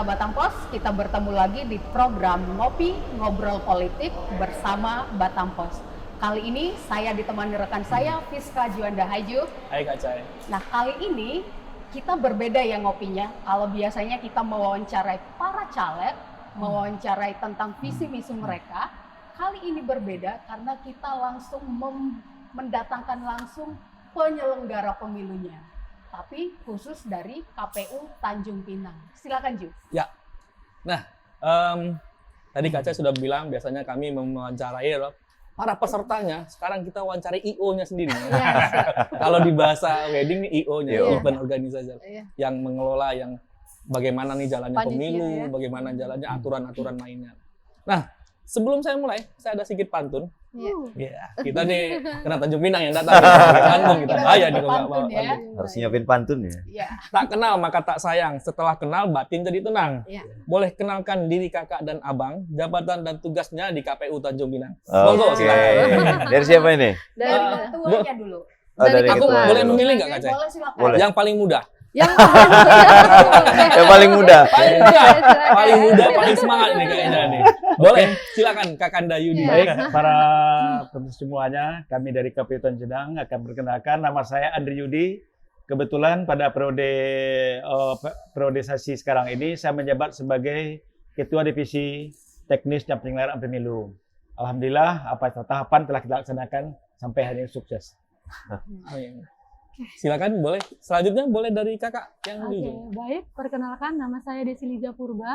pemirsa Batam Pos, kita bertemu lagi di program Ngopi Ngobrol Politik bersama Batam Pos. Kali ini saya ditemani rekan saya, Fiska Juanda Haju. Hai Kak Cai. Nah, kali ini kita berbeda ya ngopinya. Kalau biasanya kita mewawancarai para caleg, mewawancarai tentang visi misi mereka, kali ini berbeda karena kita langsung mendatangkan langsung penyelenggara pemilunya. Tapi khusus dari KPU Tanjung Pinang. Silakan Ju. Ya, nah tadi Kak Cai sudah bilang biasanya kami mewawancarai para pesertanya. Sekarang kita wawancarai IO-nya sendiri. Kalau di bahasa wedding nih IO-nya, event organizer, yang mengelola, yang bagaimana nih jalannya pemilu, bagaimana jalannya aturan-aturan mainnya. Nah, sebelum saya mulai, saya ada sedikit pantun. Kita nih kena Tanjung Pinang yang datang. Pantun kita bahaya nih kalau nggak mau pantun. Harus nyiapin pantun ya. Tak kenal maka tak sayang, setelah kenal batin jadi tenang. Boleh kenalkan diri kakak dan abang, jabatan dan tugasnya di KPU Tanjung Pinang. Monggo silakan. Dari siapa ini? Dari ketuanya dulu. Dari Aku ketua boleh dulu. memilih nggak Kak Cai? Boleh silakan. Boleh. Yang paling muda. Yang paling muda. Paling muda, paling semangat nih kayaknya nih. Boleh, silakan Kakanda Yudi. Baik, para pemirsa semuanya, kami dari KPU Tanjung Pinang akan perkenalkan, nama saya Andri Yudi. Kebetulan pada periodisasi sekarang ini saya menjabat sebagai Ketua Divisi Teknis dan Penyelenggaraan Pemilu. Alhamdulillah, apa tahapan telah kita laksanakan sampai hari ini sukses. Silakan, boleh. Selanjutnya boleh dari kakak yang di ujung. Baik, perkenalkan nama saya Desi Liza Purba.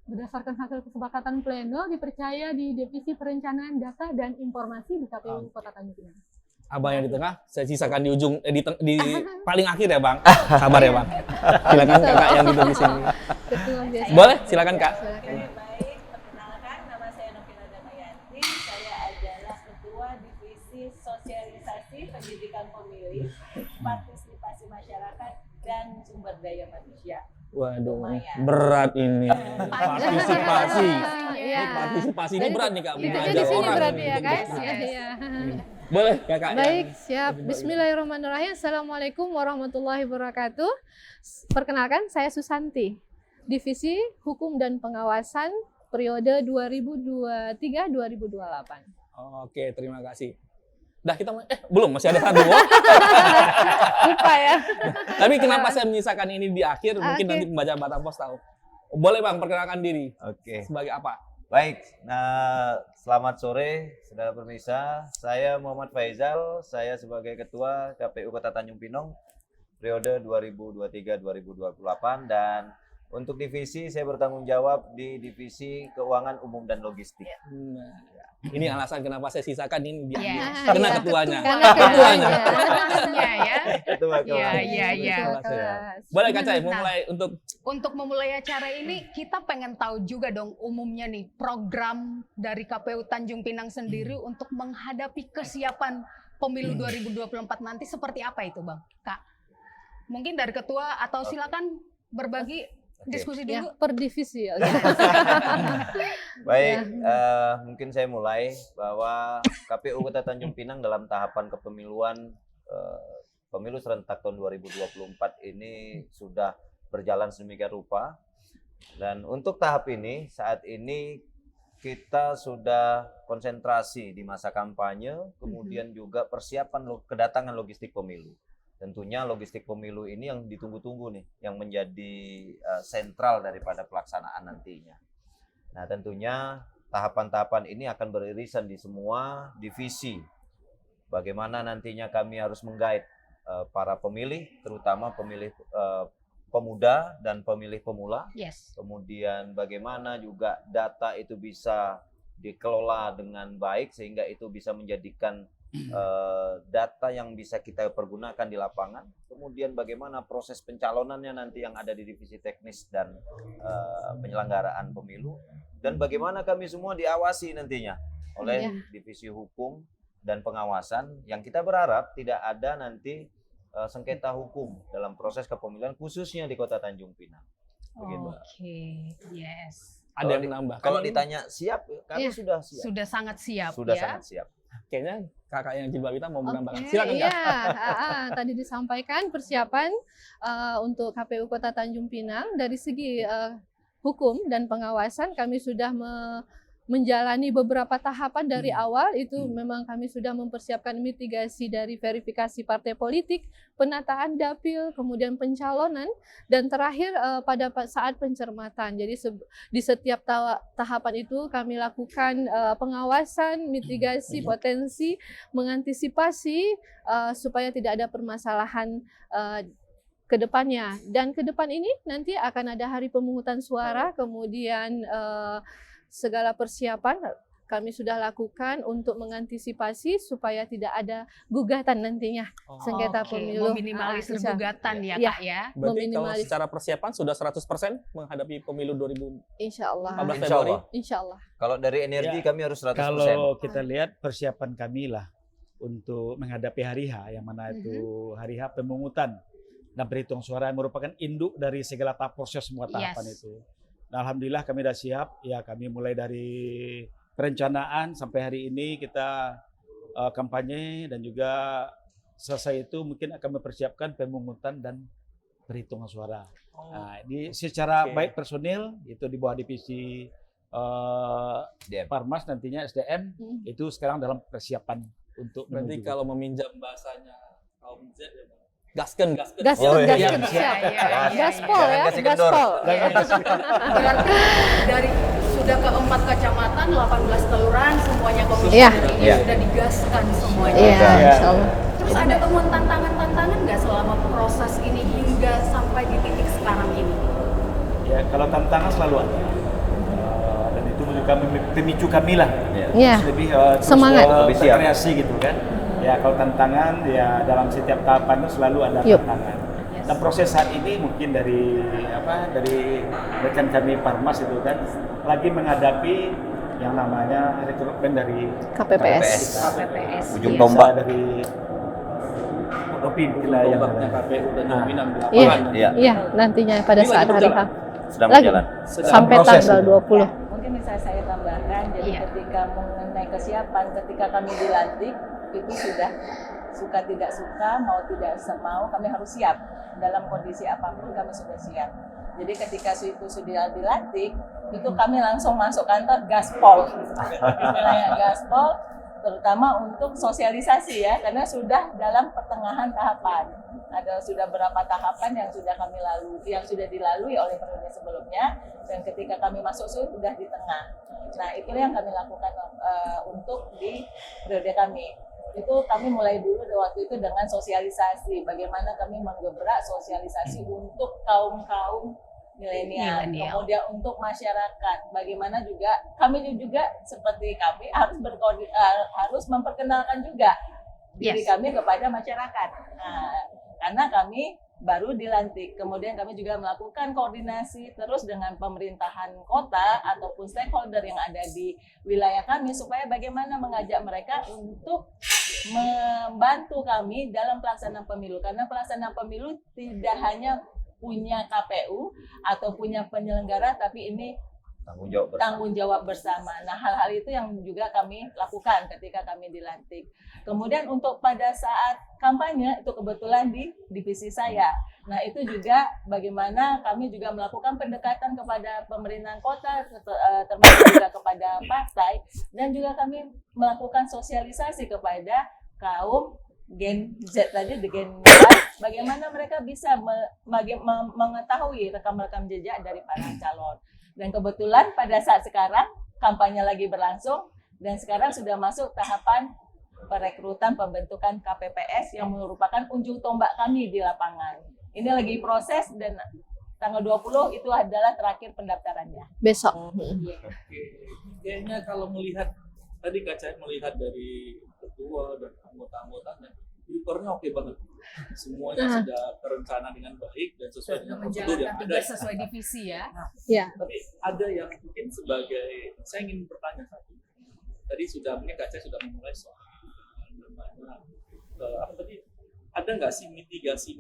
Berdasarkan hasil kesepakatan pleno dipercaya di Divisi Perencanaan Data dan Informasi di KPU Kota Tanjung Pinang. Abang yang di tengah, saya sisakan di ujung, di paling akhir ya bang. Sabar ya bang. Silakan kakak yang di sini. Betul, biasa. Boleh, silakan kak. Baik, perkenalkan nama saya Novina Damayanti. Saya adalah Ketua Divisi Sosialisasi Pendidikan Pemilih, Partisipasi Masyarakat dan Sumber Daya Manusia. Waduh, berat ini. Partisipasi. Iya. Partisipasi ini berat nih kak. Itu Belajar di sini orang berat ini. ya guys. Iya. Boleh kakak. Baik, siap. Bismillahirrahmanirrahim. Assalamualaikum warahmatullahi wabarakatuh. Perkenalkan, saya Susanti, Divisi Hukum dan Pengawasan periode 2023-2028. Oke, terima kasih. Dah kita belum, masih ada satu. Lupa ya. Tapi kenapa saya menyisakan ini di akhir? Mungkin nanti pembaca Batam Pos tahu. Boleh bang, perkenalkan diri. Oke. Sebagai apa? Baik, nah selamat sore saudara pemirsa. Saya Muhammad Faizal, saya sebagai Ketua KPU Kota Tanjung Pinang periode 2023-2028 dan untuk divisi saya bertanggung jawab di Divisi Keuangan Umum dan Logistik. Nah, ini alasan kenapa saya sisakan ini di akhir. Iya. Karena ketuanya. Karena ketuanya. Ya. Ketua Iya. Boleh Kak Cai, mulai Untuk memulai acara ini, kita pengen tahu juga dong umumnya nih program dari KPU Tanjung Pinang sendiri untuk menghadapi kesiapan pemilu 2024 nanti seperti apa itu Bang? Kak, mungkin dari ketua atau silakan berbagi diskusi dulu. Per divisi ya. Baik, mungkin saya mulai bahwa KPU Kota Tanjung Pinang dalam tahapan kepemiluan pemilu serentak tahun 2024 ini sudah berjalan sedemikian rupa. Dan untuk tahap ini, saat ini kita sudah konsentrasi di masa kampanye, kemudian juga persiapan kedatangan logistik pemilu. Tentunya logistik pemilu ini yang ditunggu-tunggu nih, yang menjadi sentral daripada pelaksanaan nantinya. Nah tentunya tahapan-tahapan ini akan beririsan di semua divisi. Bagaimana nantinya kami harus menggait para pemilih, terutama pemilih pemuda dan pemilih pemula. Kemudian bagaimana juga data itu bisa dikelola dengan baik sehingga itu bisa menjadikan data yang bisa kita pergunakan di lapangan. Kemudian bagaimana proses pencalonannya nanti yang ada di divisi teknis dan penyelenggaraan pemilu, dan bagaimana kami semua diawasi nantinya oleh divisi hukum dan pengawasan, yang kita berharap tidak ada nanti sengketa hukum dalam proses kepemiluan khususnya di Kota Tanjung Pinang. Oke, yes. ada yang nambah. Kalau ditanya siap, kami sudah siap. Sudah sangat siap. Sudah sangat siap. Kayaknya kakak yang jilbab hitam mau menambahkan. Oke, Silakan Kak. iya. Tadi disampaikan persiapan untuk KPU Kota Tanjung Pinang dari segi hukum dan pengawasan kami sudah menjalani beberapa tahapan dari awal. Itu memang kami sudah mempersiapkan mitigasi dari verifikasi partai politik, penataan dapil, kemudian pencalonan, dan terakhir pada saat pencermatan. Jadi di setiap tahapan itu kami lakukan pengawasan, mitigasi potensi, mengantisipasi supaya tidak ada permasalahan ke depannya. Dan ke depan ini nanti akan ada hari pemungutan suara, kemudian segala persiapan kami sudah lakukan untuk mengantisipasi supaya tidak ada gugatan nantinya sengketa pemilu. Meminimalisir gugatan ya, ya, Kak ya. Berarti kalau secara persiapan sudah 100% menghadapi pemilu 2014 Insya Allah. Februari? Insya Allah. Kalau dari energi kami harus 100%. Kalau kita lihat persiapan kami lah untuk menghadapi hari H, yang mana itu hari H pemungutan dan perhitungan suara yang merupakan induk dari segala proses semua tahapan itu. Nah, alhamdulillah kami sudah siap. Ya, kami mulai dari perencanaan sampai hari ini kita kampanye, dan juga selesai itu mungkin akan mempersiapkan pemungutan dan perhitungan suara. Nah, ini secara baik personil itu di bawah divisi Parmas, nantinya SDM itu sekarang dalam persiapan untuk berarti menuju. kalau meminjam bahasanya kaum Z ya, Gasken, gasken. gaspol ya, gaspol. Berarti dari sudah ke 4 kecamatan, 18 kelurahan, semuanya komisi Iya. ini sudah digaskan semuanya. Iya, Insya Allah. Terus ada temuan tantangan nggak selama proses ini hingga sampai di titik sekarang ini? Ya, kalau tantangan selalu ada. Dan itu juga pemicu kami lah. Iya. Lebih Semangat. Lebih siap. berkreasi gitu kan. Ya, kalau tantangan ya dalam setiap tahapan itu selalu ada tantangan. Dan proses saat ini mungkin dari rekan kami Parmas itu kan lagi menghadapi yang namanya rekrutmen dari KPPS. Ujung tombak dari Ropi kita yang Tombaknya KPU dan pimpinan di Iya. lapangan. Iya, nantinya pada Ini saat lagi hari H. sedang Lagi. berjalan. Sampai proses tanggal itu. 20. Mungkin bisa saya tambahkan, jadi ketika mengenai kesiapan, ketika kami dilantik, itu sudah suka tidak suka, mau tidak mau, kami harus siap. Dalam kondisi apapun kami sudah siap. Jadi ketika itu sudah dilantik, itu kami langsung masuk kantor gaspol. Istilahnya gaspol, terutama untuk sosialisasi ya, karena sudah dalam pertengahan tahapan. Ada sudah berapa tahapan yang sudah kami lalui, yang sudah dilalui oleh periode sebelumnya, dan ketika kami masuk sudah di tengah. Nah, itulah yang kami lakukan untuk di periode kami. Itu kami mulai dulu waktu itu dengan sosialisasi, bagaimana kami menggebrak sosialisasi untuk kaum-kaum milenial, kemudian untuk masyarakat, bagaimana juga kami juga seperti kami harus memperkenalkan juga diri kami kepada masyarakat. Nah, karena kami baru dilantik, kemudian kami juga melakukan koordinasi terus dengan pemerintahan kota ataupun stakeholder yang ada di wilayah kami supaya bagaimana mengajak mereka untuk membantu kami dalam pelaksanaan pemilu, karena pelaksanaan pemilu tidak hanya punya KPU atau punya penyelenggara, tapi ini tanggung jawab bersama. Nah, hal-hal itu yang juga kami lakukan ketika kami dilantik. Kemudian untuk pada saat kampanye itu kebetulan di divisi saya. Nah, itu juga bagaimana kami juga melakukan pendekatan kepada pemerintahan kota, termasuk juga kepada partai, dan juga kami melakukan sosialisasi kepada kaum Gen Z tadi, di Gen Y, bagaimana mereka bisa mengetahui rekam-rekam jejak dari para calon. Dan kebetulan pada saat sekarang kampanye lagi berlangsung dan sekarang sudah masuk tahapan perekrutan pembentukan KPPS yang merupakan ujung tombak kami di lapangan. Ini lagi proses dan tanggal 20 itu adalah terakhir pendaftarannya. Besok. Kayaknya kalau melihat tadi Kak Cahaya melihat dari ketua dan anggota-anggotanya, rekornya oke banget. Semuanya sudah terencana dengan baik dan sesuai dengan prosedur yang ada. Sesuai divisi ya. Ya. Tapi ada yang mungkin sebagai, saya ingin bertanya satu. Tadi sudah, mungkin Kak Cahaya sudah memulai soal namanya, apa tadi? Ada nggak sih mitigasi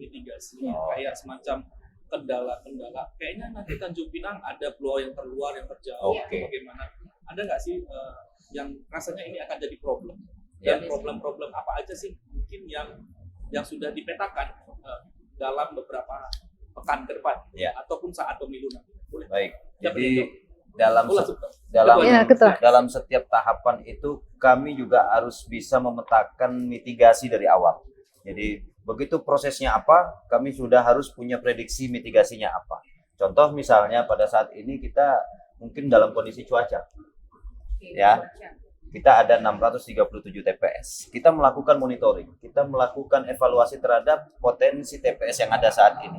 kayak semacam kendala-kendala? Kayaknya nanti Tanjung Pinang ada pulau yang terluar, yang terjauh, bagaimana? Ada nggak sih yang rasanya ini akan jadi problem? Dan problem-problem apa aja sih mungkin yang sudah dipetakan dalam beberapa pekan ke depan ataupun saat pemilu nanti? Baik. Jadi dalam Ulas, dalam Ya, ketua. dalam setiap tahapan itu kami juga harus bisa memetakan mitigasi dari awal. Jadi begitu prosesnya apa, kami sudah harus punya prediksi mitigasinya apa. Contoh misalnya pada saat ini kita mungkin dalam kondisi cuaca. Ya. Kita ada 637 TPS. Kita melakukan monitoring, kita melakukan evaluasi terhadap potensi TPS yang ada saat ini.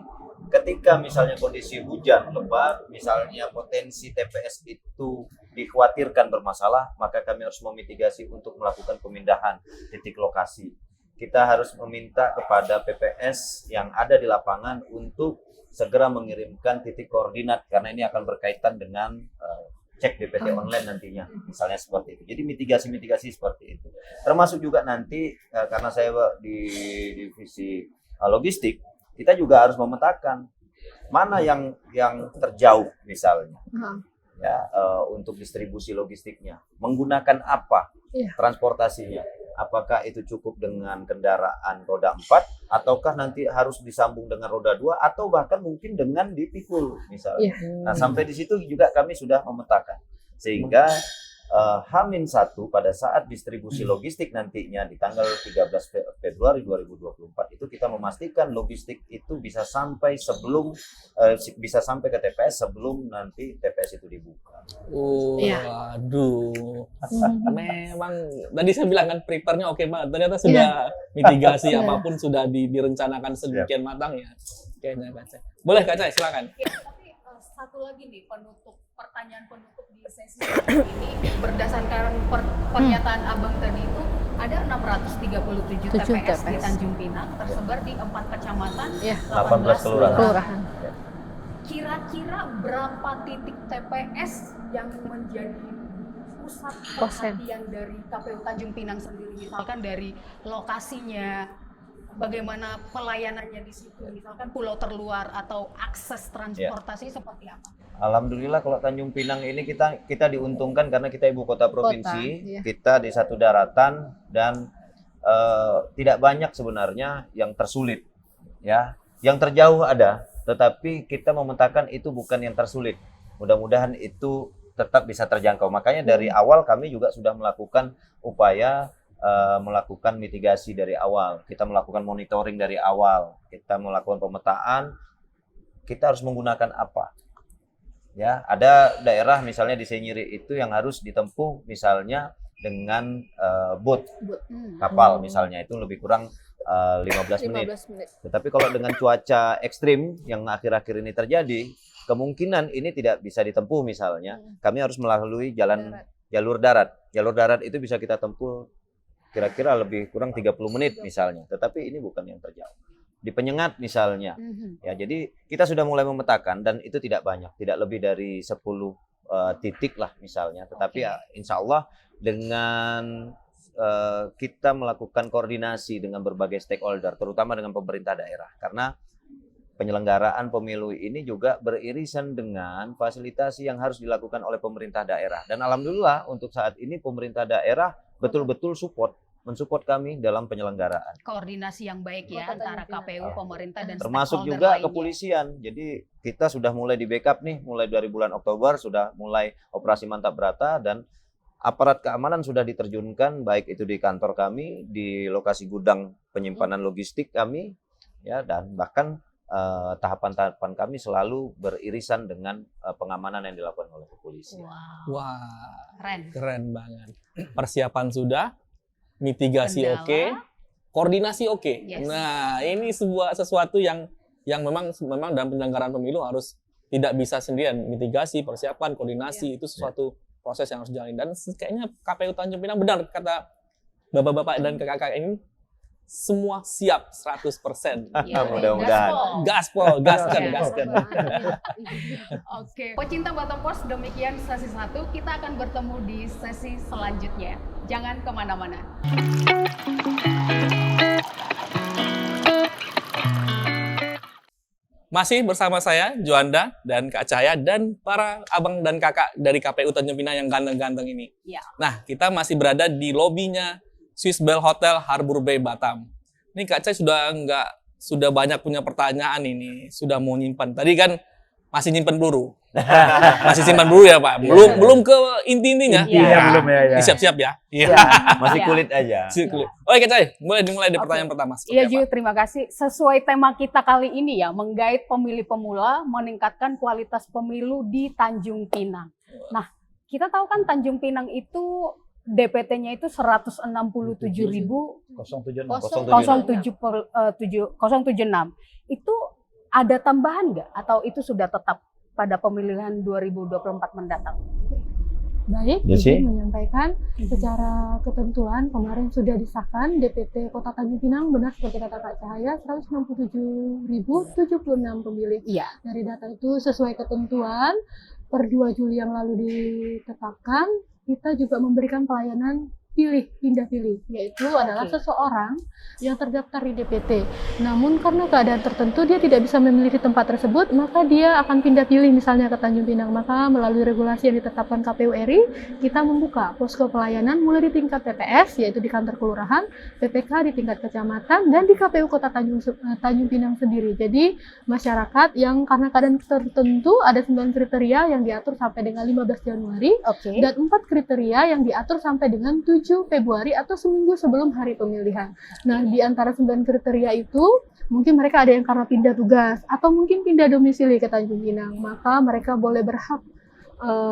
Ketika misalnya kondisi hujan lebat, misalnya potensi TPS itu dikhawatirkan bermasalah, maka kami harus memitigasi untuk melakukan pemindahan titik lokasi. Kita harus meminta kepada PPS yang ada di lapangan untuk segera mengirimkan titik koordinat, karena ini akan berkaitan dengan cek DPT online nantinya, misalnya seperti itu. Jadi mitigasi-mitigasi seperti itu. Termasuk juga nanti karena saya di divisi logistik, kita juga harus memetakan mana yang terjauh misalnya, ya untuk distribusi logistiknya. Menggunakan apa transportasinya? Apakah itu cukup dengan kendaraan roda 4, ataukah nanti harus disambung dengan roda 2, atau bahkan mungkin dengan dipikul misalnya. Nah, sampai di situ juga kami sudah memetakan. Sehingga H-1 pada saat distribusi logistik nantinya di tanggal 13 Februari 2024 itu kita memastikan logistik itu bisa sampai ke TPS sebelum nanti TPS itu dibuka. Waduh. Memang tadi saya bilang kan prepare-nya oke banget. Ternyata sudah mitigasi apapun sudah direncanakan sedemikian matang ya. Kayaknya Kak Cai. Boleh Kak Cai, silakan. Tapi satu lagi nih pertanyaan penutup di sesi ini berdasarkan pernyataan Abang tadi itu ada 637 TPS di Tanjung Pinang tersebar di 4 kecamatan, 18 kelurahan. Kira-kira berapa titik TPS yang menjadi pusat perhatian dari KPU Tanjung Pinang sendiri, misalkan dari lokasinya, bagaimana pelayanannya di situ, misalkan pulau terluar atau akses transportasi seperti apa? Alhamdulillah kalau Tanjung Pinang ini kita diuntungkan karena kita ibu kota provinsi, kita di satu daratan dan tidak banyak sebenarnya yang tersulit, ya. Yang terjauh ada, tetapi kita memetakan itu bukan yang tersulit. Mudah-mudahan itu tetap bisa terjangkau. Makanya dari awal kami juga sudah melakukan upaya melakukan mitigasi dari awal. Kita melakukan monitoring dari awal. Kita melakukan pemetaan. Kita harus menggunakan apa? Ya, ada daerah misalnya di Senyiri itu yang harus ditempuh misalnya dengan boat, kapal misalnya, itu lebih kurang 15 menit. Tetapi kalau dengan cuaca ekstrim yang akhir-akhir ini terjadi, kemungkinan ini tidak bisa ditempuh misalnya. Kami harus melalui jalur darat. Jalur darat itu bisa kita tempuh kira-kira lebih kurang 30 menit misalnya. Tetapi ini bukan yang terjauh. Di Penyengat misalnya. Ya, jadi kita sudah mulai memetakan dan itu tidak banyak, tidak lebih dari 10 titik lah misalnya. Tetapi ya, insya Allah dengan kita melakukan koordinasi dengan berbagai stakeholder, terutama dengan pemerintah daerah, karena penyelenggaraan pemilu ini juga beririsan dengan fasilitasi yang harus dilakukan oleh pemerintah daerah. Dan alhamdulillah untuk saat ini pemerintah daerah betul-betul mensupport kami dalam penyelenggaraan. Koordinasi yang baik ya antara KPU, pemerintah dan termasuk stakeholder juga lainnya. kepolisian. Jadi kita sudah mulai di backup nih, mulai dari bulan Oktober sudah mulai operasi Mantap Brata dan aparat keamanan sudah diterjunkan baik itu di kantor kami, di lokasi gudang penyimpanan logistik kami, ya, dan bahkan tahapan-tahapan kami selalu beririsan dengan pengamanan yang dilakukan oleh kepolisian. Wah, Keren. keren banget. Persiapan sudah, mitigasi Kendala. oke, koordinasi oke. Yes. Nah, ini sesuatu yang memang dalam penyelenggaraan pemilu harus tidak bisa sendirian. Mitigasi, persiapan, koordinasi itu sesuatu proses yang harus dijalani. Dan kayaknya KPU Tanjung Pinang benar kata bapak-bapak dan kakak-kakak ini, semua siap 100%. Ya, Mudah-mudahan. Gaspol, gaskan. Oke. Pecinta Batam Pos, demikian sesi 1. Kita akan bertemu di sesi selanjutnya. Jangan kemana-mana. Masih bersama saya, Juanda, dan Kak Cahaya, dan para abang dan kakak dari KPU Tanjung Pinang yang ganteng-ganteng ini. Ya. Nah, kita masih berada di lobinya Swiss Bell Hotel Harbour Bay Batam. Ini Kak Cahaya sudah banyak punya pertanyaan ini, sudah mau nyimpan. Tadi kan masih nyimpan peluru. Masih simpan dulu ya Pak. Belum ke inti-intinya. Intinya belum ya. Siap-siap ya. Iya. Masih Iya. kulit aja. Oke Cai, mulai dimulai dari pertanyaan pertama. Iya Seperti Ju, apa? terima kasih. Sesuai tema kita kali ini ya, menggait pemilih pemula, meningkatkan kualitas pemilu di Tanjung Pinang. Nah, kita tahu kan Tanjung Pinang itu DPT-nya itu 167.076. Itu ada tambahan nggak? Atau itu sudah tetap pada pemilihan 2024 mendatang? Baik, Jesse? izin menyampaikan secara ketentuan kemarin sudah disahkan DPT Kota Tanjung Pinang benar seperti kata Kak Cahaya 167.076 pemilih. Iya. Dari data itu sesuai ketentuan per 2 Juli yang lalu ditetapkan, kita juga memberikan pelayanan pindah pilih, yaitu adalah seseorang yang terdaftar di DPT. Namun karena keadaan tertentu dia tidak bisa memilih di tempat tersebut, maka dia akan pindah pilih misalnya ke Tanjung Pinang. Maka melalui regulasi yang ditetapkan KPU RI, kita membuka posko pelayanan mulai di tingkat TPS, yaitu di kantor kelurahan, PPK di tingkat kecamatan, dan di KPU Kota Tanjung Pinang sendiri. Jadi masyarakat yang karena keadaan tertentu ada 9 kriteria yang diatur sampai dengan 15 Januari, dan 4 kriteria yang diatur sampai dengan 7 Februari atau seminggu sebelum hari pemilihan. Nah, di antara 9 kriteria itu, mungkin mereka ada yang karena pindah tugas atau mungkin pindah domisili ke Tanjung Pinang, maka mereka boleh berhak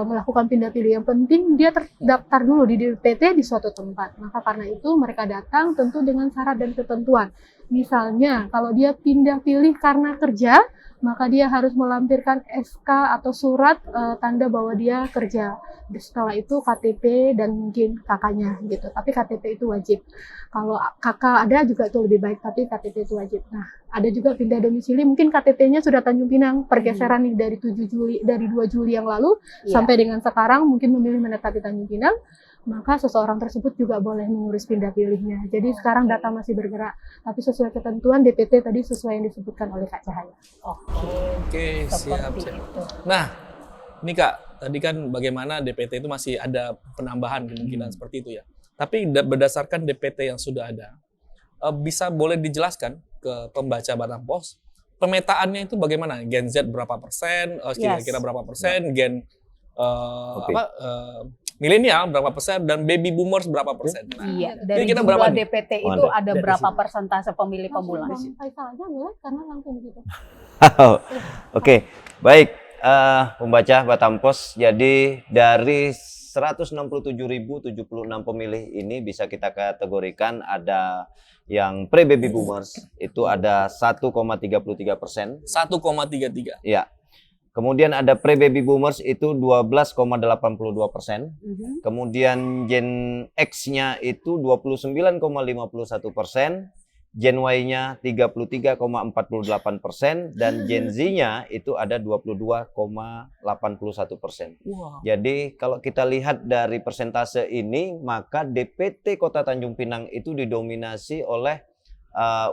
melakukan pindah pilih. Yang penting dia terdaftar dulu di DPT di suatu tempat. Maka karena itu mereka datang tentu dengan syarat dan ketentuan. Misalnya, kalau dia pindah pilih karena kerja, maka dia harus melampirkan SK atau surat tanda bahwa dia kerja. Setelah itu KTP dan mungkin kakaknya gitu. Tapi KTP itu wajib. Kalau kakak ada juga itu lebih baik, tapi KTP itu wajib. Nah, ada juga pindah domisili, mungkin KTP-nya sudah Tanjung Pinang, pergeseran nih dari 2 Juli yang lalu sampai dengan sekarang mungkin memilih menetap di Tanjung Pinang. Maka seseorang tersebut juga boleh mengurus pindah pilihnya. Jadi sekarang data masih bergerak, tapi sesuai ketentuan DPT tadi sesuai yang disebutkan oleh Kak Cahaya. Oke, siap. Nah, ini Kak, tadi kan bagaimana DPT itu masih ada penambahan kemungkinan seperti itu ya. Tapi berdasarkan DPT yang sudah ada, bisa boleh dijelaskan ke pembaca Batam Pos, pemetaannya itu bagaimana? Gen Z berapa persen, kira-kira berapa persen, gen milenial berapa persen, dan baby boomers berapa persen. Nah, Iya, dari kita jumlah berapa nih? DPT itu ada berapa persentase pemilih pemula? Langsung Bang Faisal aja boleh, karena langsung gitu. Oke, baik. Pembaca Batam Pos, jadi dari 167.076 pemilih ini bisa kita kategorikan ada yang pre-baby boomers, itu ada 1,33%. 1,33. Ya. Kemudian ada pre-baby boomers itu 12,82%. Kemudian Gen X-nya itu 29,51%. Gen Y-nya 33,48%, dan Gen Z-nya itu ada 22,81%. Wow. Jadi kalau kita lihat dari persentase ini, maka DPT Kota Tanjung Pinang itu didominasi oleh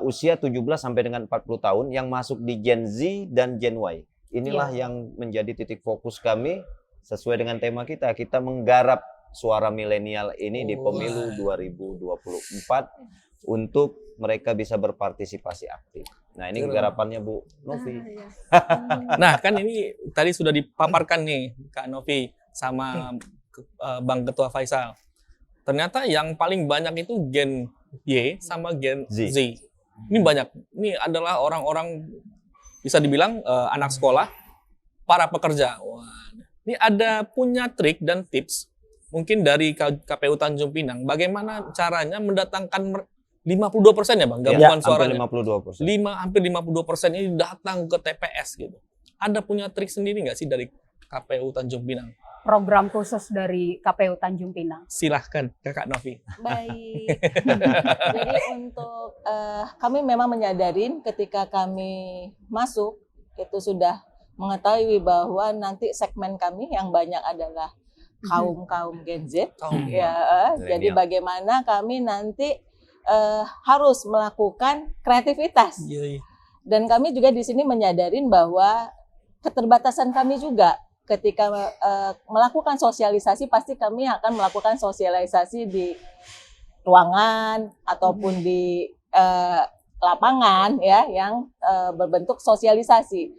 usia 17 sampai dengan 40 tahun yang masuk di Gen Z dan Gen Y. Inilah yang menjadi titik fokus kami sesuai dengan tema kita. Kita menggarap suara milenial ini di pemilu 2024 untuk mereka bisa berpartisipasi aktif. Nah, ini garapannya Bu Novi. Nah, kan ini tadi sudah dipaparkan nih Kak Novi sama Bang Ketua Faisal. Ternyata yang paling banyak itu Gen Y sama Gen Z. Ini banyak. Ini adalah orang-orang bisa dibilang anak sekolah, para pekerja. Wah, ini ada punya trik dan tips mungkin dari KPU Tanjung Pinang. Bagaimana caranya mendatangkan 52% ya Bang, gabungan suaranya. 52%. Hampir 52% ini datang ke TPS gitu. Ada punya trik sendiri nggak sih dari KPU Tanjung Pinang? Program khusus dari KPU Tanjung Pinang. Silahkan Kakak Novi. Baik. Jadi untuk kami memang menyadarin ketika kami masuk itu sudah mengetahui bahwa nanti segmen kami yang banyak adalah kaum Gen Z. Jadi bagaimana kami nanti harus melakukan kreativitas. Dan kami juga di sini menyadarin bahwa keterbatasan kami juga ketika melakukan sosialisasi, pasti kami akan melakukan sosialisasi di ruangan ataupun di lapangan ya, yang berbentuk sosialisasi.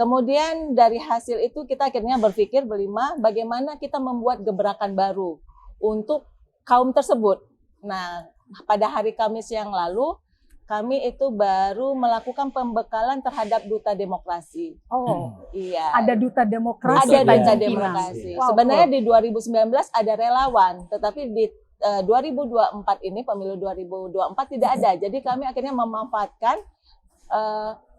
kemudian dari hasil itu kita akhirnya berpikir berlima, bagaimana kita membuat gebrakan baru untuk kaum tersebut. Nah, pada hari Kamis yang lalu, kami itu baru melakukan pembekalan terhadap Duta Demokrasi. Oh, Iya. ada Duta Demokrasi. Ada Duta Tanjung Demokrasi. Pinang. Wow, Sebenarnya di 2019 ada relawan, tetapi di 2024 ini, pemilu 2024 tidak ada. Jadi kami akhirnya memanfaatkan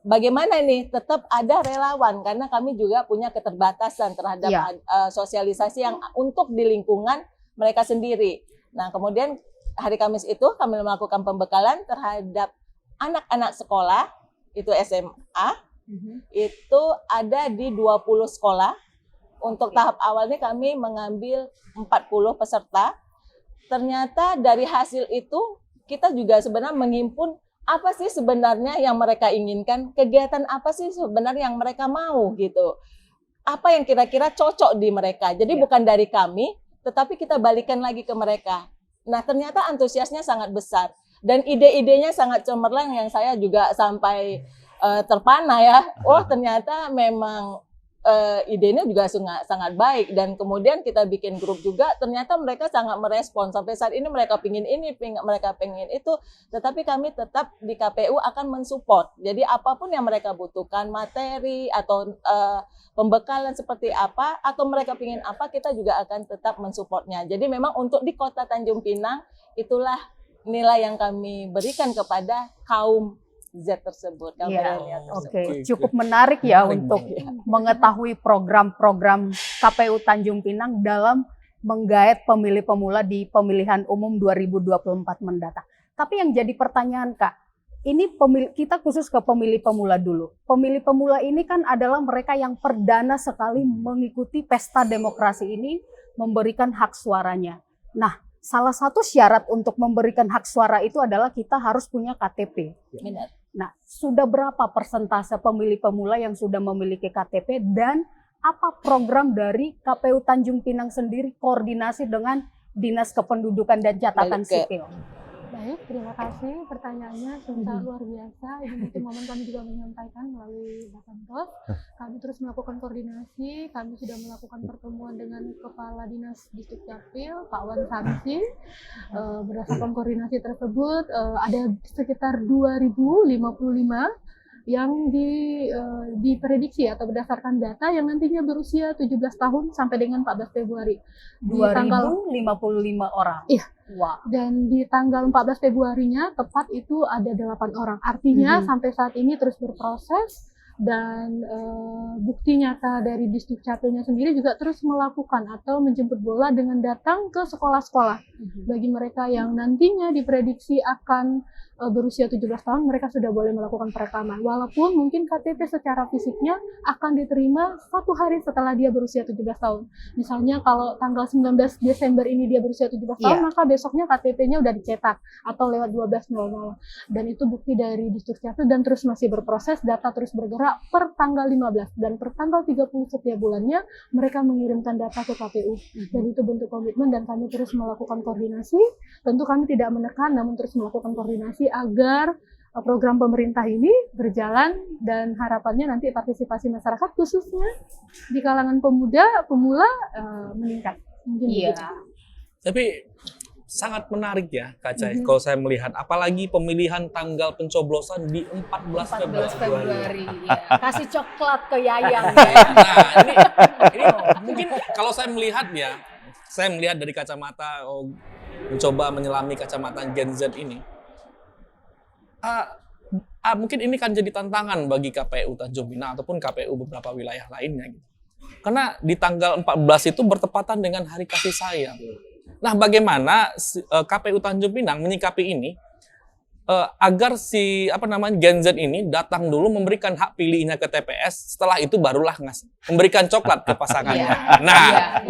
bagaimana nih tetap ada relawan, karena kami juga punya keterbatasan terhadap sosialisasi yang untuk di lingkungan mereka sendiri. Nah, kemudian hari Kamis itu kami melakukan pembekalan terhadap anak-anak sekolah, itu SMA, itu ada di 20 sekolah. Untuk tahap awalnya kami mengambil 40 peserta. Ternyata dari hasil itu kita juga sebenarnya menghimpun apa sih sebenarnya yang mereka inginkan, kegiatan apa sih sebenarnya yang mereka mau gitu. Apa yang kira-kira cocok di mereka. Jadi bukan dari kami, tetapi kita balikan lagi ke mereka. Nah, ternyata antusiasnya sangat besar dan ide-idenya sangat cemerlang yang saya juga sampai terpana ya. Oh, ternyata memang idenya juga sangat baik, dan kemudian kita bikin grup juga, ternyata mereka sangat merespon. Sampai saat ini mereka pingin ini, mereka pengen itu, tetapi kami tetap di KPU akan mensupport. Jadi apapun yang mereka butuhkan, materi atau pembekalan seperti apa, atau mereka pingin apa, kita juga akan tetap mensupportnya. Jadi memang untuk di Kota Tanjung Pinang, itulah nilai yang kami berikan kepada kaum Z tersebut, kaum milenial tersebut. Oke, cukup menarik ya Menarik untuk banget. mengetahui program-program KPU Tanjung Pinang dalam menggait pemilih pemula di pemilihan umum 2024 mendatang. Tapi yang jadi pertanyaan Kak, ini kita khusus ke pemilih pemula dulu. Pemilih pemula ini kan adalah mereka yang perdana sekali mengikuti pesta demokrasi ini, memberikan hak suaranya. Nah, salah satu syarat untuk memberikan hak suara itu adalah kita harus punya KTP. Benar. Nah, sudah berapa persentase pemilih pemula yang sudah memiliki KTP, dan apa program dari KPU Tanjung Pinang sendiri koordinasi dengan Dinas Kependudukan dan Catatan Sipil? Baik, terima kasih pertanyaannya, sudah luar biasa. Ini mungkin momen kami juga menyampaikan melalui Bakantos. Kami terus melakukan koordinasi, kami sudah melakukan pertemuan dengan Kepala Dinas Distrik Capil, Pak Wan Samsi. Berdasarkan koordinasi tersebut, ada sekitar 2055 yang diprediksi atau berdasarkan data yang nantinya berusia 17 tahun sampai dengan 14 Februari. Di tanggal 2055 orang. Iya. Wah. Dan di tanggal 14 Februarinya tepat itu ada 8 orang. Artinya sampai saat ini terus berproses, dan bukti nyata dari Distrik Capilnya sendiri juga terus melakukan atau menjemput bola dengan datang ke sekolah-sekolah. Bagi mereka yang nantinya diprediksi akan berusia 17 tahun, mereka sudah boleh melakukan perekaman. Walaupun mungkin KTP secara fisiknya akan diterima 1 hari setelah dia berusia 17 tahun. Misalnya kalau tanggal 19 Desember ini dia berusia 17 tahun, maka besoknya KTP-nya udah dicetak atau lewat 12.00. Dan itu bukti dari Distrik Capil, dan terus masih berproses, data terus bergerak per tanggal 15. Dan per tanggal 30 setiap bulannya mereka mengirimkan data ke KPU. Dan itu bentuk komitmen, dan kami terus melakukan koordinasi. Tentu kami tidak menekan, namun terus melakukan koordinasi agar program pemerintah ini berjalan, dan harapannya nanti partisipasi masyarakat khususnya di kalangan pemula meningkat. Mungkin begitu. Tapi sangat menarik ya Kak Cai, kalau saya melihat, apalagi pemilihan tanggal pencoblosan di 14 Februari. Ya. Kasih coklat ke Yayang. Nah, ini mungkin kalau saya melihat dari kacamata, mencoba menyelami kacamata Gen Z ini, mungkin ini kan jadi tantangan bagi KPU Tanjung Pinang ataupun KPU beberapa wilayah lainnya gitu. Karena di tanggal 14 itu bertepatan dengan Hari Kasih Sayang. Nah, bagaimana KPU Tanjung Pinang menyikapi ini agar Gen Z ini datang dulu memberikan hak pilihnya ke TPS, setelah itu barulah memberikan coklat ke pasangannya.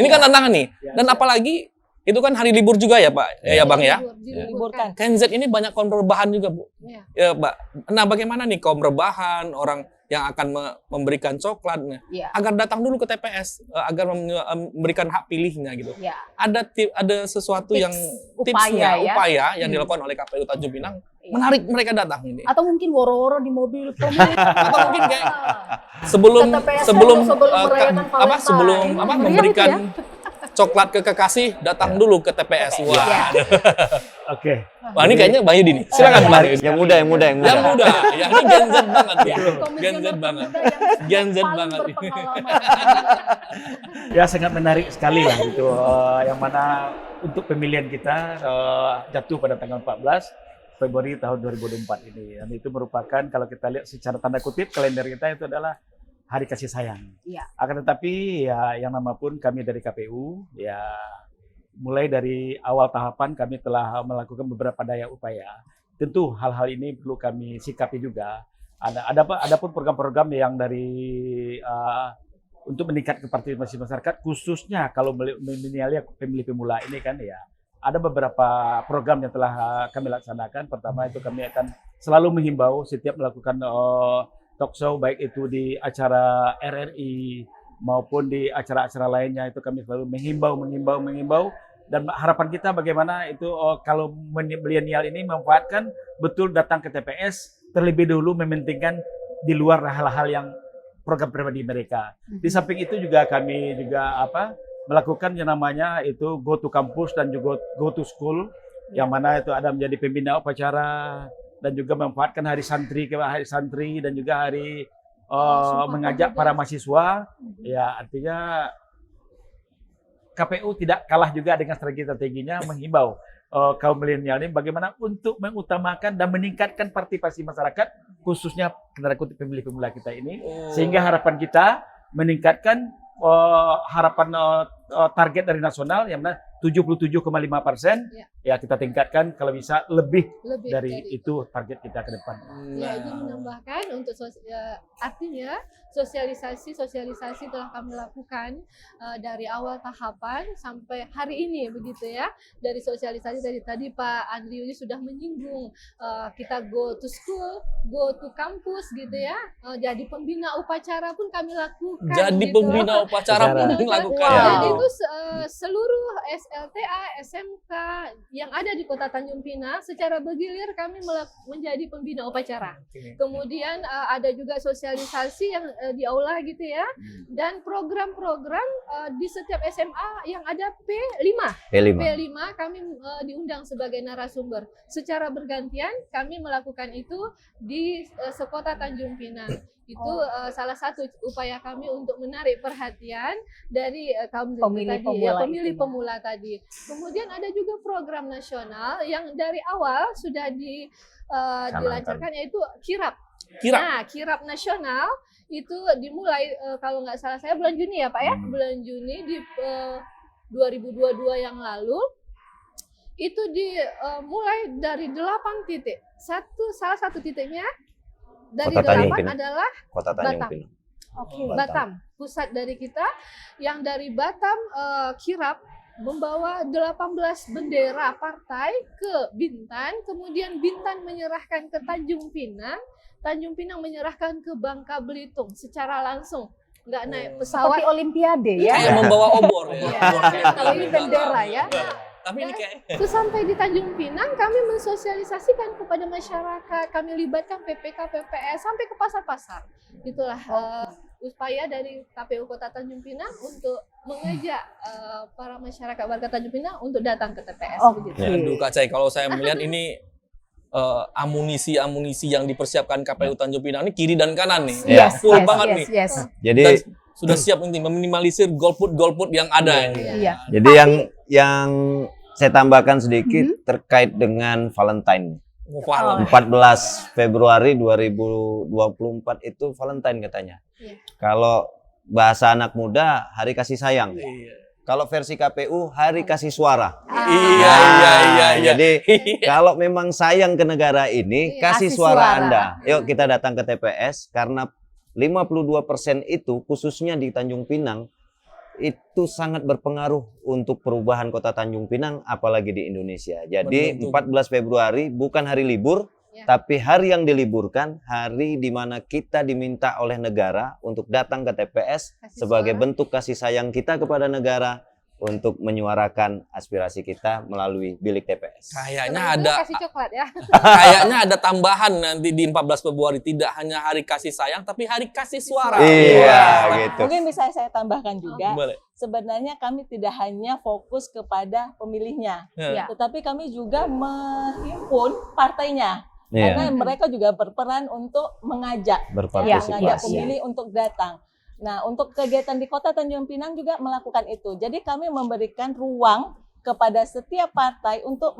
Ini kan tantangan nih. Dan apalagi itu kan hari libur juga ya Pak, ya Bang ya. Diliburkan. Gen Z ini banyak kaum rebahan juga Bu. Ya Mbak. Nah, bagaimana nih kaum rebahan, orang yang akan memberikan coklatnya, agar datang dulu ke TPS, agar memberikan hak pilihnya gitu. Ada sesuatu yang upaya yang dilakukan oleh KPU Tanjung Pinang, menarik mereka datang ini. Atau mungkin woro-woro di mobil pemilih. Atau mungkin kayak sebelum Ke TPS sebelum sebelum eh, merayakan apa Valentine. sebelum apa Meriah memberikan itu coklat ke kekasih datang dulu ke TPS. TPS, Wah. ya. Oke. Wah, ini kayaknya Bang Yudi nih. Silakan Iya. Bang Yudi. Yang muda, yang muda, yang muda. Yang muda, yang ini Gen Z banget ya. Gen Z Komisioner banget. termuda yang Gen Z paling banget. berpengalaman. Ya sangat menarik sekali lah itu yang mana untuk pemilihan kita jatuh pada tanggal 14 Februari tahun 2024 ini. Dan itu merupakan kalau kita lihat secara tanda kutip kalender kita itu adalah hari kasih sayang. Iya. Akan tetapi ya yang nama pun kami dari KPU ya mulai dari awal tahapan kami telah melakukan beberapa daya upaya. Tentu hal-hal ini perlu kami sikapi juga. Ada pun program-program yang dari untuk meningkatkan partisipasi masyarakat, khususnya kalau milenial pemilih pemula ini kan ya, ada beberapa program yang telah kami laksanakan. Pertama itu kami akan selalu menghimbau setiap melakukan talk show, baik itu di acara RRI maupun di acara-acara lainnya, itu kami selalu menghimbau. Dan harapan kita bagaimana itu kalau milenial ini memanfaatkan betul datang ke TPS, terlebih dulu mementingkan di luar hal-hal yang program pribadi mereka. Di samping itu juga kami juga melakukan yang namanya itu go to campus dan juga go to school, yang mana itu ada menjadi pembina upacara dan juga memanfaatkan hari santri dan juga hari mengajak para mahasiswa. Ya artinya KPU tidak kalah juga dengan strategi-strateginya menghimbau kaum milenial ini bagaimana untuk mengutamakan dan meningkatkan partisipasi masyarakat, khususnya tanda kutip pemilih pemula kita ini, sehingga harapan kita meningkatkan harapan target dari nasional yang 77,5%, ya kita tingkatkan kalau bisa lebih dari itu target kita ke depan. Ya, ini menambahkan untuk artinya sosialisasi telah kami lakukan dari awal tahapan sampai hari ini begitu ya. Dari sosialisasi tadi Pak Andri sudah menyinggung kita go to school, go to kampus gitu ya. Jadi pembina upacara pun kami lakukan. Jadi gitu. pembina upacara pun lakukan. Jadi itu seluruh SLTA, SMK yang ada di Kota Tanjung Pinang secara bergilir kami menjadi pembina upacara. Kemudian ada juga sosialisasi yang di aula gitu ya, dan program-program di setiap SMA yang ada P5 kami diundang sebagai narasumber. Secara bergantian kami melakukan itu di sekota Tanjung Pinang. Itu salah satu upaya kami untuk menarik perhatian dari kaum pemilih pemula tadi. Kemudian ada juga program nasional yang dari awal sudah dilancarkan, yaitu kirap. Nah, kirap nasional itu dimulai kalau nggak salah saya bulan Juni ya Pak ya, bulan Juni di 2022 yang lalu. Itu dimulai dari 8 titik. Salah satu titiknya dari 8 adalah Kota Tanjung Batam. Pinang. Batam, pusat dari kita. Yang dari Batam kirap membawa 18 bendera partai ke Bintan, kemudian Bintan menyerahkan ke Tanjung Pinang, Tanjung Pinang menyerahkan ke Bangka Belitung secara langsung, nggak naik pesawat. Seperti Olimpiade ya. Kayak membawa obor ya. Kalau ini bendera ya. Tapi ini kayak Sesampai di Tanjung Pinang, kami mensosialisasikan kepada masyarakat, kami libatkan PPK, PPS, sampai ke pasar-pasar. Itulah upaya dari KPU Kota Tanjung Pinang untuk mengajak para masyarakat warga Tanjung Pinang untuk datang ke TPS. Begitu. Aduh Kak Cai, kalau saya melihat ini amunisi yang dipersiapkan KPU Tanjung Pinang ini kiri dan kanan nih. Full banget nih. Jadi dan sudah siap untuk meminimalisir golput yang ada. Iya. Jadi yang saya tambahkan sedikit terkait dengan Valentine. 14 Februari 2024 itu Valentine katanya. Kalau bahasa anak muda hari kasih sayang. Kalau versi KPU hari kasih suara. Iya. Jadi kalau memang sayang ke negara ini, kasih suara Anda. Yuk kita datang ke TPS karena 52% itu khususnya di Tanjung Pinang itu sangat berpengaruh untuk perubahan Kota Tanjung Pinang apalagi di Indonesia. Jadi 14 Februari bukan hari libur, tapi hari yang diliburkan, hari di mana kita diminta oleh negara untuk datang ke TPS sebagai bentuk kasih sayang kita kepada negara untuk menyuarakan aspirasi kita melalui bilik TPS. Kayaknya Setelah itu ada kasih coklat ya. kayaknya ada tambahan nanti di 14 Februari, tidak hanya hari kasih sayang tapi hari kasih suara. Iya, Wah. gitu. Mungkin bisa saya tambahkan juga. Boleh. Sebenarnya kami tidak hanya fokus kepada pemilihnya, Ya. tetapi kami juga menghimpun partainya. Iya. Karena mereka juga berperan untuk mengajak Berpartisipasi. pemilih untuk datang. Nah, untuk kegiatan di Kota Tanjung Pinang juga melakukan itu. Jadi kami memberikan ruang kepada setiap partai untuk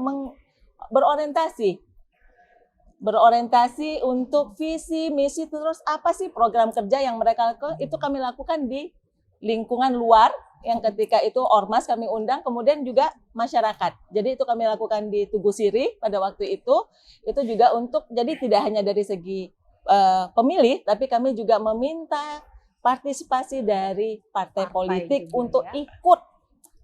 berorientasi untuk visi, misi, terus apa sih program kerja yang mereka lakukan, itu kami lakukan di lingkungan luar, yang ketika itu ormas kami undang, kemudian juga masyarakat. Jadi itu kami lakukan di Tugu Siri pada waktu itu juga untuk, jadi tidak hanya dari segi pemilih, tapi kami juga meminta partisipasi dari partai politik juga, untuk ya. ikut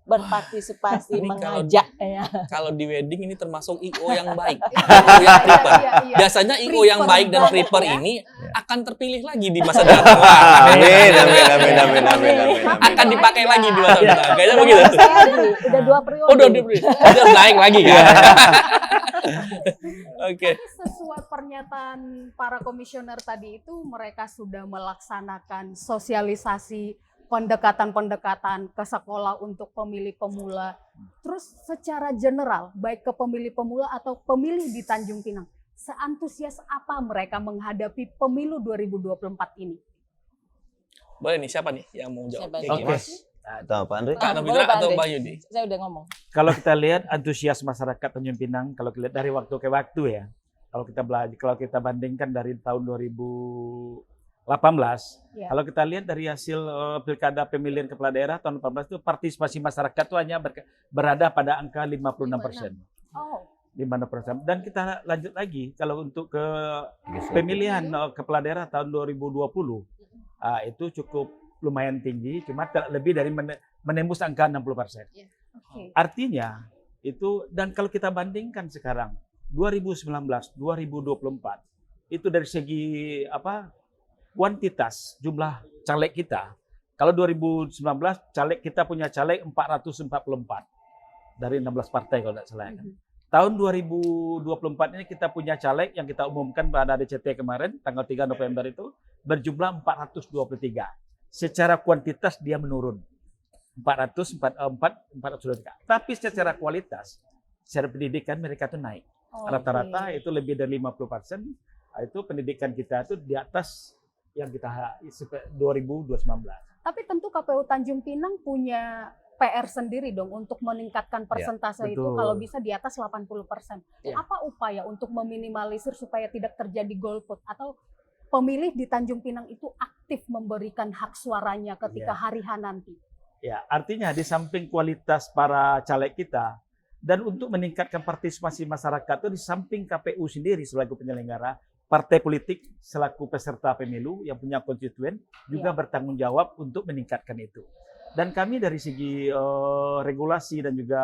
berpartisipasi, Ini mengajak. Ya. Kalau di wedding ini termasuk IO yang baik, IO yang prepare. Iya. Biasanya IO yang Prepare baik dan banget, prepare ya. ini akan terpilih lagi di masa datang. Wah, Amin. akan dipakai lagi di masa Iya. datang. Kayaknya begitu. Udah 2 periode. Oh, udah diberi. Udah naik lagi kan. Oke. Tapi sesuai pernyataan para komisioner tadi itu, mereka sudah melaksanakan sosialisasi pendekatan-pendekatan ke sekolah untuk pemilih pemula. Terus secara general, baik ke pemilih pemula atau pemilih di Tanjung Pinang, seantusias apa mereka menghadapi pemilu 2024 ini? Boleh nih, siapa nih yang mau jawab? Siapa? Oke. Oke. Atau Pak Andre? Kak Boleh, Nabila Pak atau Andre. Mbak Yudi? Saya udah ngomong. Kalau kita lihat antusias masyarakat Tanjung Pinang, kalau kita lihat dari waktu ke waktu ya, kalau kita bandingkan dari tahun 2018, Ya. kalau kita lihat dari hasil pilkada pemilihan kepala daerah tahun 2018 itu partisipasi masyarakat itu hanya berada pada angka 56%. Oh, 56%. Dan kita lanjut lagi kalau untuk ke pemilihan kepala daerah tahun 2020 itu cukup lumayan tinggi, cuma lebih dari menembus angka 60%. oke. Artinya itu, dan kalau kita bandingkan sekarang 2019, 2024 itu dari segi kuantitas jumlah caleg kita. Kalau 2019 caleg kita punya caleg 444 dari 16 partai kalau tidak salah kan. Tahun 2024 ini kita punya caleg yang kita umumkan pada DCT kemarin tanggal 3 November itu berjumlah 423. Secara kuantitas dia menurun. 423. Tapi secara kualitas, secara pendidikan mereka itu naik. Rata-rata itu lebih dari 50%. Itu pendidikan kita itu di atas yang kita 2019. Tapi tentu KPU Tanjung Pinang punya PR sendiri dong untuk meningkatkan persentase itu betul. kalau bisa di atas 80%. Ya. Apa upaya untuk meminimalisir supaya tidak terjadi golput atau pemilih di Tanjung Pinang itu aktif memberikan hak suaranya ketika hari H nanti? Ya, artinya di samping kualitas para caleg kita dan untuk meningkatkan partisipasi masyarakat itu di samping KPU sendiri selaku penyelenggara, partai politik selaku peserta pemilu yang punya konstituen juga bertanggung jawab untuk meningkatkan itu. Dan kami dari segi regulasi dan juga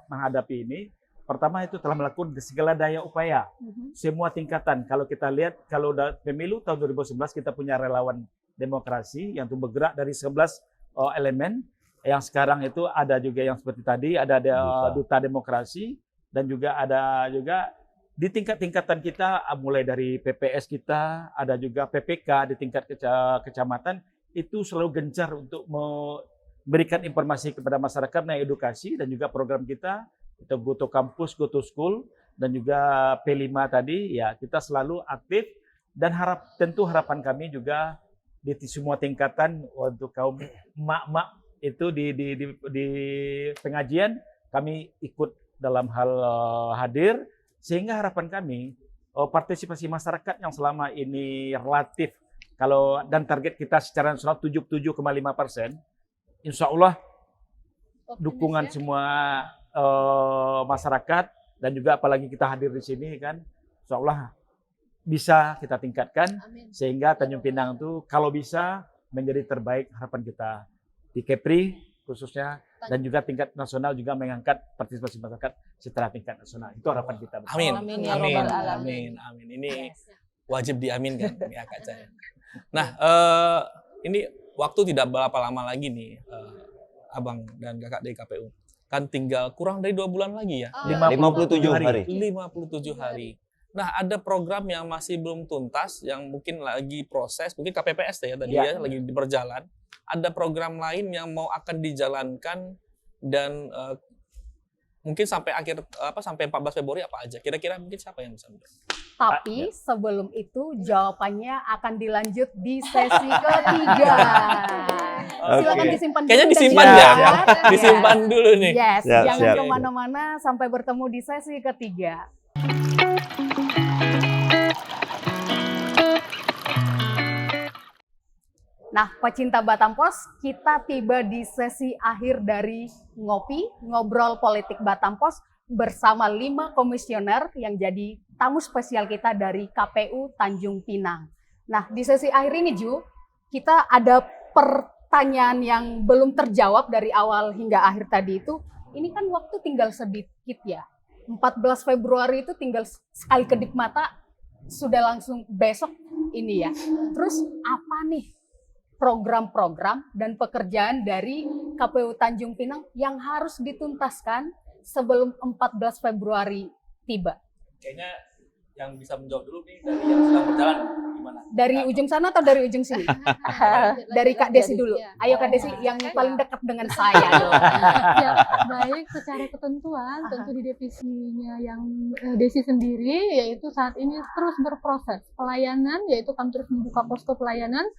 menghadapi ini, pertama itu telah melakukan segala daya upaya, semua tingkatan. Kalau kita lihat, kalau pemilu tahun 2011 kita punya relawan demokrasi yang bergerak dari 11 elemen, yang sekarang itu ada juga yang seperti tadi, ada duta demokrasi, dan juga ada juga di tingkat-tingkatan kita, mulai dari PPS kita, ada juga PPK di tingkat kecamatan, itu selalu gencar untuk memberikan informasi kepada masyarakat mengenai edukasi dan juga program kita, itu Go to Campus, Go to School, dan juga P5 tadi, ya kita selalu aktif, dan tentu harapan kami juga di semua tingkatan untuk kaum emak-emak itu di pengajian, kami ikut dalam hal hadir, sehingga harapan kami partisipasi masyarakat yang selama ini relatif dan target kita secara nasional 77,5%, insya Allah dukungan semua masyarakat dan juga apalagi kita hadir di sini kan, insya Allah bisa kita tingkatkan. Amin. Sehingga Tanjung Pinang itu kalau bisa menjadi terbaik, harapan kita di Kepri khususnya, dan juga tingkat nasional juga mengangkat partisipasi masyarakat setelah tingkat nasional. Itu harapan kita. Amin. Amin ya Amin. Rabbal Alamin. Amin. Ini wajib diaminkan ya Kak Cahaya. Nah, ini waktu tidak berapa lama lagi nih Abang dan Kakak dari KPU. Kan tinggal kurang dari 2 bulan lagi ya. 57 hari. 57 hari. Nah, ada program yang masih belum tuntas, yang mungkin lagi proses, mungkin KPPS ya tadi ya, lagi berjalan. Ada program lain yang mau akan dijalankan dan mungkin sampai sampai 14 Februari apa aja? Kira-kira mungkin siapa yang bisa menjawab? Tapi sebelum itu jawabannya akan dilanjut di sesi ketiga. Silakan disimpan dulu. Kayaknya dan disimpan dicatat. ya. Disimpan dulu nih. Yes, Siap, jangan siap. kemana-mana sampai bertemu di sesi ketiga. Nah, pecinta Batam Pos, kita tiba di sesi akhir dari ngobrol politik Batam Pos bersama 5 komisioner yang jadi tamu spesial kita dari KPU Tanjung Pinang. Nah, di sesi akhir ini Ju, kita ada pertanyaan yang belum terjawab dari awal hingga akhir tadi itu. Ini kan waktu tinggal sedikit ya. 14 Februari itu tinggal sekali kedip mata, sudah langsung besok ini ya. Terus apa nih program-program dan pekerjaan dari KPU Tanjung Pinang yang harus dituntaskan sebelum 14 Februari tiba? Kayaknya yang bisa menjawab dulu nih dari yang sedang berjalan gimana? Dari ujung sana atau dari ujung sini? Dari Kak Desi dulu. Ayo Kak Desi yang paling dekat dengan saya. Ya, baik, secara ketentuan tentu di divisinya yang Desi sendiri yaitu saat ini terus berproses pelayanan, yaitu kami terus membuka posko pelayanan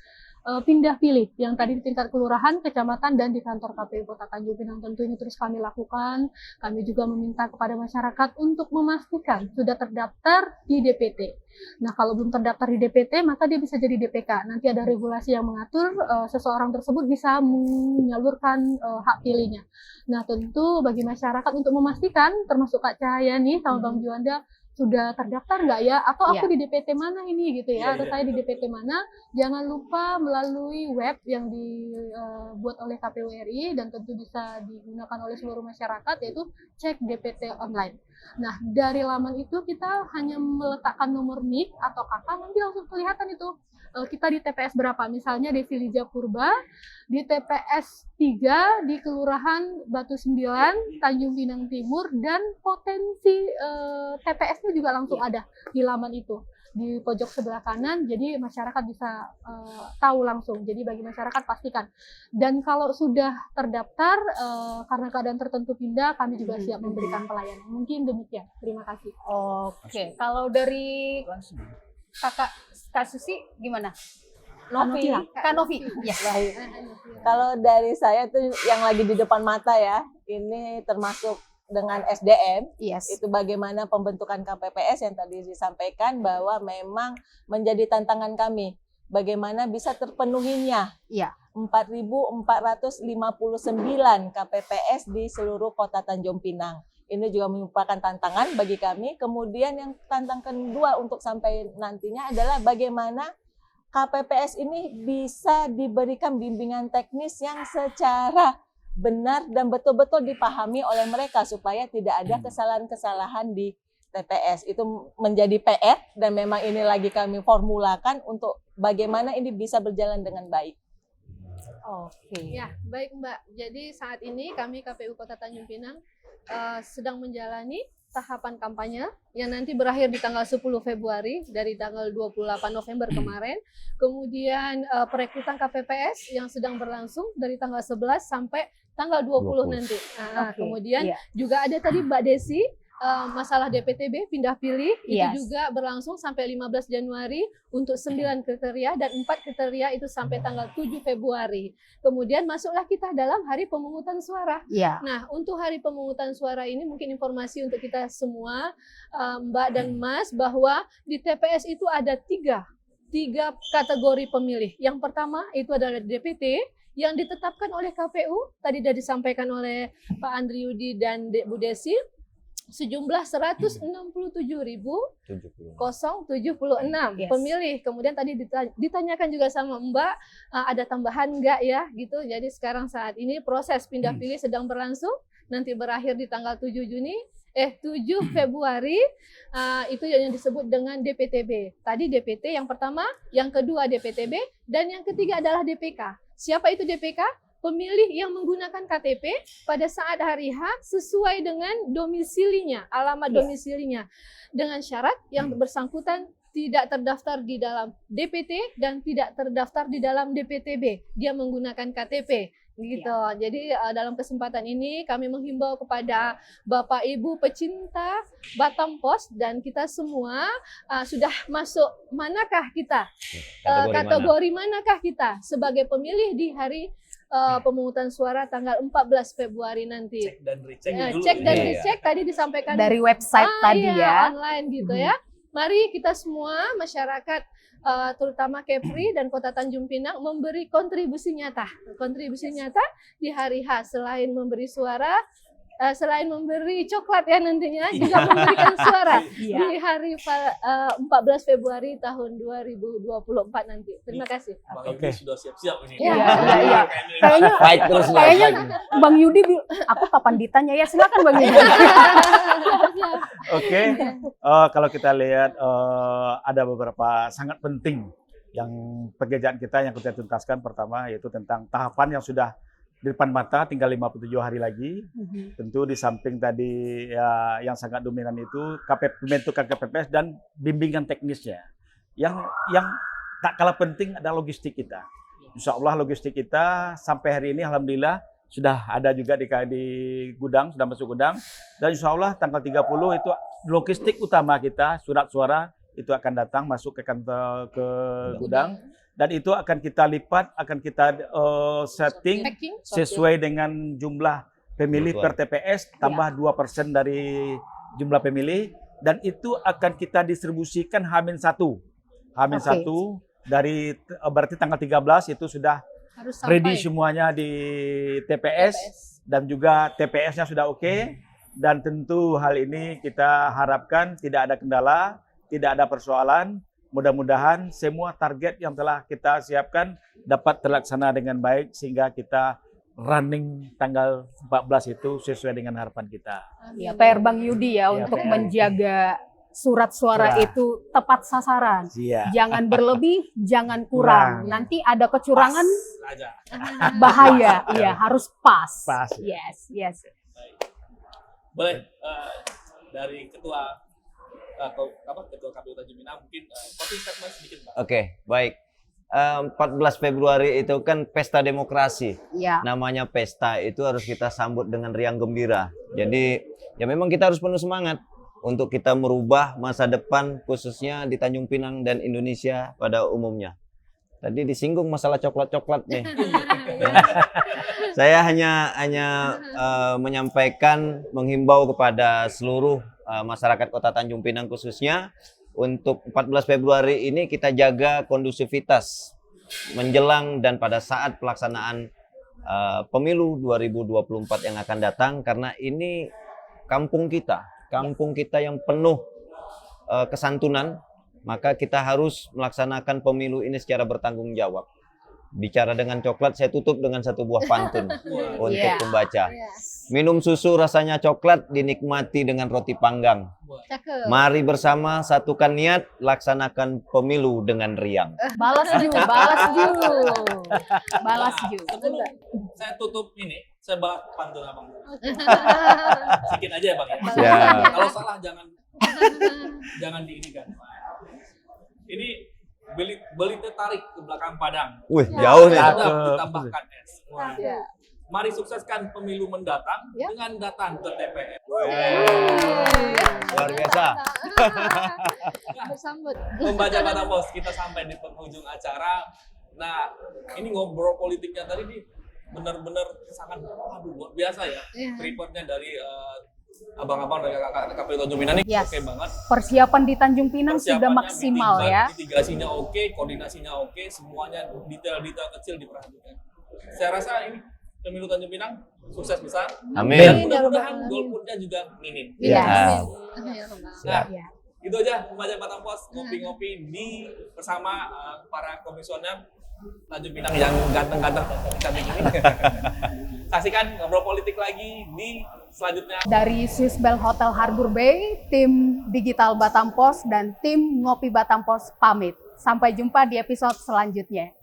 pindah pilih yang tadi di tingkat kelurahan, kecamatan, dan di kantor KPU Kota Tanjung Pinang. Tentu ini terus kami lakukan. Kami juga meminta kepada masyarakat untuk memastikan sudah terdaftar di DPT. Nah, kalau belum terdaftar di DPT, maka dia bisa jadi DPK. Nanti ada regulasi yang mengatur seseorang tersebut bisa menyalurkan hak pilihnya. Nah, tentu bagi masyarakat untuk memastikan, termasuk Kak Cahaya nih, sama Bang Juanda, sudah terdaftar nggak ya? Atau aku di DPT mana ini gitu ya? Atau saya di DPT mana? Jangan lupa melalui web yang dibuat oleh KPU RI dan tentu bisa digunakan oleh seluruh masyarakat, yaitu cek DPT online. Nah, dari laman itu kita hanya meletakkan nomor NIK atau KK, nanti langsung kelihatan itu kita di TPS berapa. Misalnya Desi Lija Purba di TPS 3 di Kelurahan Batu 9, Tanjung Pinang Timur, dan potensi TPS-nya juga langsung ada di laman itu di pojok sebelah kanan, jadi masyarakat bisa tahu langsung. Jadi bagi masyarakat pastikan. Dan kalau sudah terdaftar karena keadaan tertentu pindah, kami juga siap memberikan pelayanan. Mungkin demikian. Terima kasih. Oke, kalau dari Kak Susi gimana? Novi. Kak Novi. Ya. Baik. Kalau dari saya tuh yang lagi di depan mata ya, ini termasuk dengan SDM, itu bagaimana pembentukan KPPS yang tadi disampaikan bahwa memang menjadi tantangan kami. Bagaimana bisa terpenuhinya 4.459 KPPS di seluruh kota Tanjung Pinang. Ini juga merupakan tantangan bagi kami. Kemudian yang tantangan kedua untuk sampai nantinya adalah bagaimana KPPS ini bisa diberikan bimbingan teknis yang secara benar dan betul-betul dipahami oleh mereka supaya tidak ada kesalahan-kesalahan di TPS. Itu menjadi PR dan memang ini lagi kami formulakan untuk bagaimana ini bisa berjalan dengan baik. Oke. Ya, baik Mbak. Jadi saat ini kami KPU Kota Tanjung Pinang sedang menjalani tahapan kampanye yang nanti berakhir di tanggal 10 Februari dari tanggal 28 November kemarin. Kemudian perekrutan KPPS yang sedang berlangsung dari tanggal 11 sampai tanggal 20 nanti. Kemudian juga ada tadi Mbak Desi masalah DPTB pindah pilih itu juga berlangsung sampai 15 Januari untuk 9 kriteria dan 4 kriteria itu sampai tanggal 7 Februari. Kemudian masuklah kita dalam hari pemungutan suara. Nah, untuk hari pemungutan suara ini mungkin informasi untuk kita semua Mbak dan Mas bahwa di TPS itu ada tiga kategori pemilih. Yang pertama itu adalah DPT yang ditetapkan oleh KPU, tadi sudah disampaikan oleh Pak Andri Yudi dan Bu Desi, sejumlah 167.076 pemilih. Kemudian tadi ditanyakan juga sama Mbak, ada tambahan enggak ya gitu. Jadi sekarang saat ini proses pindah pilih sedang berlangsung, nanti berakhir di tanggal 7 Februari, itu yang disebut dengan DPTB. Tadi DPT yang pertama, yang kedua DPTB, dan yang ketiga adalah DPK. Siapa itu DPK? pemilih yang menggunakan KTP pada saat hari H sesuai dengan domisilinya, alamat domisilinya, dengan syarat yang bersangkutan tidak terdaftar di dalam DPT dan tidak terdaftar di dalam DPTB. Dia menggunakan KTP. Gitu. Jadi dalam kesempatan ini kami menghimbau kepada Bapak Ibu pecinta Batam Pos dan kita semua sudah masuk manakah kita, kategori manakah kita sebagai pemilih di hari pemungutan suara tanggal 14 Februari nanti. Cek dan recheck dulu. Cek dan recheck tadi disampaikan Dari website tadi ya. online gitu ya. Mari kita semua masyarakat terutama Kepri dan Kota Tanjung Pinang memberi kontribusi nyata. Kontribusi nyata di hari H selain memberi suara, selain memberi coklat ya nantinya juga memberikan suara di hari 14 Februari tahun 2024 nanti. Terima kasih. Bang Yudi sudah siap-siap ini. Iya. Kayaknya Bang Yudi, aku kapan ditanya ya? Silakan Bang Yudi. Oke, kalau kita lihat ada beberapa sangat penting yang pekerjaan kita yang kita tuntaskan. Pertama yaitu tentang tahapan yang sudah di depan mata, tinggal 57 hari lagi. Tentu di samping tadi ya, yang sangat dominan itu pembentukan KPPS dan bimbingan teknisnya. Yang tak kalah penting adalah logistik kita. Insya Allah logistik kita sampai hari ini alhamdulillah sudah ada juga di gudang, sudah masuk gudang. Dan insya Allah tanggal 30 itu logistik utama kita, surat suara itu akan datang masuk ke kantor ke gudang. Dan itu akan kita lipat, akan kita setting sesuai dengan jumlah pemilih per TPS, tambah 2% dari jumlah pemilih. Dan itu akan kita distribusikan H-1. H-1 dari berarti tanggal 13 itu sudah ready semuanya di TPS. Dan juga TPS-nya sudah oke. Dan tentu hal ini kita harapkan tidak ada kendala, tidak ada persoalan. Mudah-mudahan semua target yang telah kita siapkan dapat terlaksana dengan baik sehingga kita running tanggal 14 itu sesuai dengan harapan kita. Ya, PR Bang Yudi ya, untuk menjaga surat suara itu tepat sasaran. Jangan berlebih, jangan kurang. Nanti ada kecurangan bahaya. Iya, harus pas. Yes. Boleh dari ketua KPU Tanjung Pinang mungkin closing statement sedikit, Pak. Oke, baik. 14 Februari itu kan pesta demokrasi. Ya. Namanya pesta itu harus kita sambut dengan riang gembira. Jadi ya memang kita harus penuh semangat untuk kita merubah masa depan khususnya di Tanjung Pinang dan Indonesia pada umumnya. Tadi disinggung masalah coklat-coklat nih. Saya hanya menyampaikan, menghimbau kepada seluruh masyarakat Kota Tanjung Pinang khususnya untuk 14 Februari ini kita jaga kondusivitas menjelang dan pada saat pelaksanaan pemilu 2024 yang akan datang, karena ini kampung kita yang penuh kesantunan, maka kita harus melaksanakan pemilu ini secara bertanggung jawab. Bicara dengan coklat, saya tutup dengan satu buah pantun untuk pembaca. Minum susu rasanya coklat, dinikmati dengan roti panggang. Mari bersama satukan niat, laksanakan pemilu dengan riang. Balas Ju. Saya tutup ini, saya balas pantun Abang. Sedikit aja ya Bang ya. Kalau salah jangan diinikan. Ini belitnya tarik ke belakang padang. Wih, jauh nih. Ditambahkan es. Mari sukseskan pemilu mendatang dengan datang ke TPS. Luar biasa. Bersambut. Membaca Batam Pos, kita sampai di penghujung acara. Nah, ini ngobrol politiknya tadi nih benar-benar sangat luar biasa ya. Reportnya dari abang-abang dari KPU Tanjung Pinang ini oke banget. Persiapan di Tanjung Pinang sudah maksimal ya. Mitigasinya oke, koordinasinya oke, semuanya detail-detail kecil diperhatikan. Saya rasa ini pemilu Tanjung Pinang sukses besar. Amin. Mudah-mudahan golputnya juga minim. Nah, itu aja pembaca Batam Pos, ngopi-ngopi di bersama para komisioner Tanjung Pinang yang ganteng-ganteng cantik ini. Saksikan ngobrol politik lagi di selanjutnya. Dari Swiss Bell Hotel Harbor Bay, tim Digital Batam Pos dan tim Ngopi Batam Pos pamit. Sampai jumpa di episode selanjutnya.